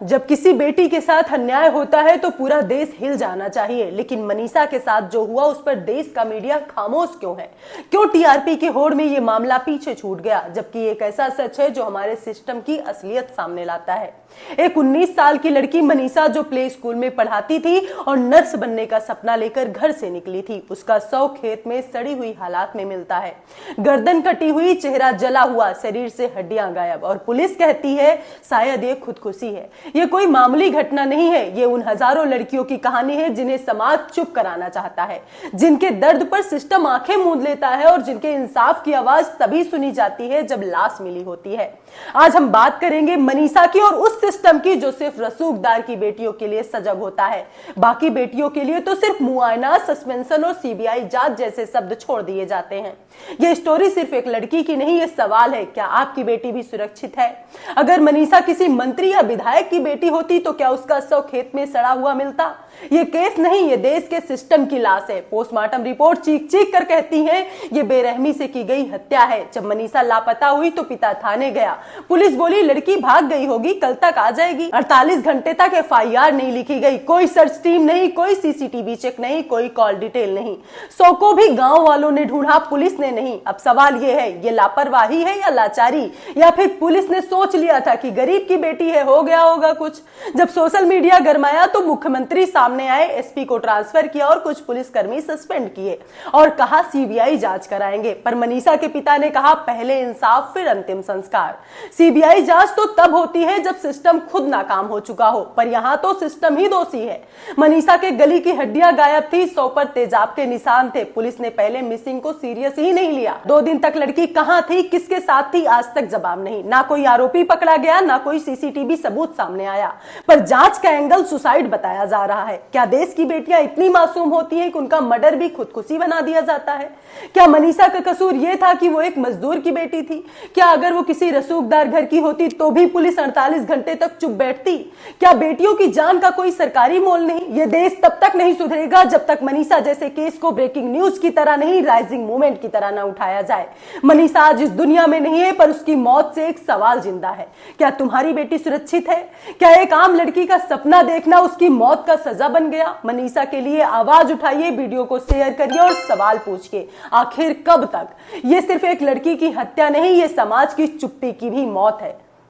जब किसी बेटी के साथ अन्याय होता है तो पूरा देश हिल जाना चाहिए, लेकिन मनीषा के साथ जो हुआ उस पर देश का मीडिया खामोश क्यों है? क्यों टीआरपी की होड़ में ये मामला पीछे छूट गया, जबकि एक ऐसा सच है जो हमारे सिस्टम की असलियत सामने लाता है। एक 19 साल की लड़की मनीषा जो प्ले स्कूल में पढ़ाती थी और नर्स बनने का सपना लेकर घर से निकली थी, उसका शव खेत में सड़ी हुई हालात में मिलता है। गर्दन कटी हुई, चेहरा जला हुआ, शरीर से हड्डियां गायब, और पुलिस कहती है शायद ये खुदकुशी है। ये कोई मामूली घटना नहीं है, ये उन हजारों लड़कियों की कहानी है जिन्हें समाज चुप कराना चाहता है, जिनके दर्द पर सिस्टम आंखें मूंद लेता है और जिनके इंसाफ की आवाज तभी सुनी जाती है जब लाश मिली होती है। आज हम बात करेंगे मनीषा की और उस सिस्टम की जो सिर्फ रसूखदार की बेटियों के लिए सजग होता है, बाकी बेटियों के लिए तो सिर्फ मुआयना, सस्पेंशन और सीबीआई जांच जैसे शब्द छोड़ दिए जाते हैं। यह स्टोरी सिर्फ एक लड़की की नहीं, यह सवाल है क्या आपकी बेटी भी सुरक्षित है? अगर मनीषा किसी मंत्री या विधायक की बेटी होती तो क्या उसका शव खेत में सड़ा हुआ मिलता? ये केस नहीं, ये देश के सिस्टम की लाश है। पोस्टमार्टम रिपोर्ट चीख चीख कर कहती है ये बेरहमी से की गई हत्या है। जब मनीषा लापता हुई तो पिता थाने गया, पुलिस बोली लड़की भाग गई होगी, कल तक आ जाएगी। 48 घंटे तक एफआईआर नहीं लिखी गई, कोई सर्च टीम नहीं, कोई सीसीटीवी चेक नहीं, कोई कॉल डिटेल नहीं। शव को भी गांव वालों ने ढूंढा, पुलिस ने नहीं। अब सवाल ये है, ये लापरवाही है या लाचारी, या फिर पुलिस ने सोच लिया था कि गरीब की बेटी है, हो गया होगा कुछ। जब सोशल मीडिया गरमाया तो मुख्यमंत्री सामने आए, एसपी को ट्रांसफर किया और कुछ पुलिसकर्मी सस्पेंड किए और कहा सीबीआई जांच कराएंगे। पर मनीषा के पिता ने कहा पहले इंसाफ फिर अंतिम संस्कार। सीबीआई जांच तो तब होती है जब सिस्टम खुद नाकाम हो चुका हो, पर यहां तो सिस्टम ही दोषी है। मनीषा के गली की हड्डियां गायब थी, शव पर तेजाब के निशान थे। पुलिस ने पहले मिसिंग को सीरियस ही नहीं लिया। 2 दिन तक लड़की कहां थी, किसके साथ थी, आज तक जवाब नहीं। ना कोई आरोपी पकड़ा गया, ना कोई सीसीटीवी सबूत सामने आया। पर जांच का एंगल सुसाइड बताया जा रहा है। क्या देश की बेटियां इतनी मासूम होती हैं कि उनका मर्डर भी खुदकुशी बना दिया जाता है? क्या मनीषा का कसूर यह था कि वो एक मजदूर की बेटी थी? क्या अगर वो किसी रसूखदार घर की होती तो भी पुलिस 48 घंटे तक चुप बैठती? क्या बेटियों की जान का कोई सरकारी मोल नहीं? ये देश तब तक नहीं सुधरेगा जब तक मनीषा जैसे केस को ब्रेकिंग न्यूज की तरह नहीं, राइजिंग मूवमेंट की तरह ना उठाया जाए। मनीषा आज इस दुनिया में नहीं है, पर उसकी मौत से एक सवाल जिंदा है। क्या तुम्हारी बेटी सुरक्षित है? क्या एक आम लड़की का सपना देखना उसकी मौत का सजा बन गया? मनीषा के लिए आवाज उठाइए, वीडियो को शेयर करिए और सवाल पूछिए आखिर कब तक? ये सिर्फ एक लड़की की हत्या नहीं, ये समाज की चुप्पी की भी मौत है।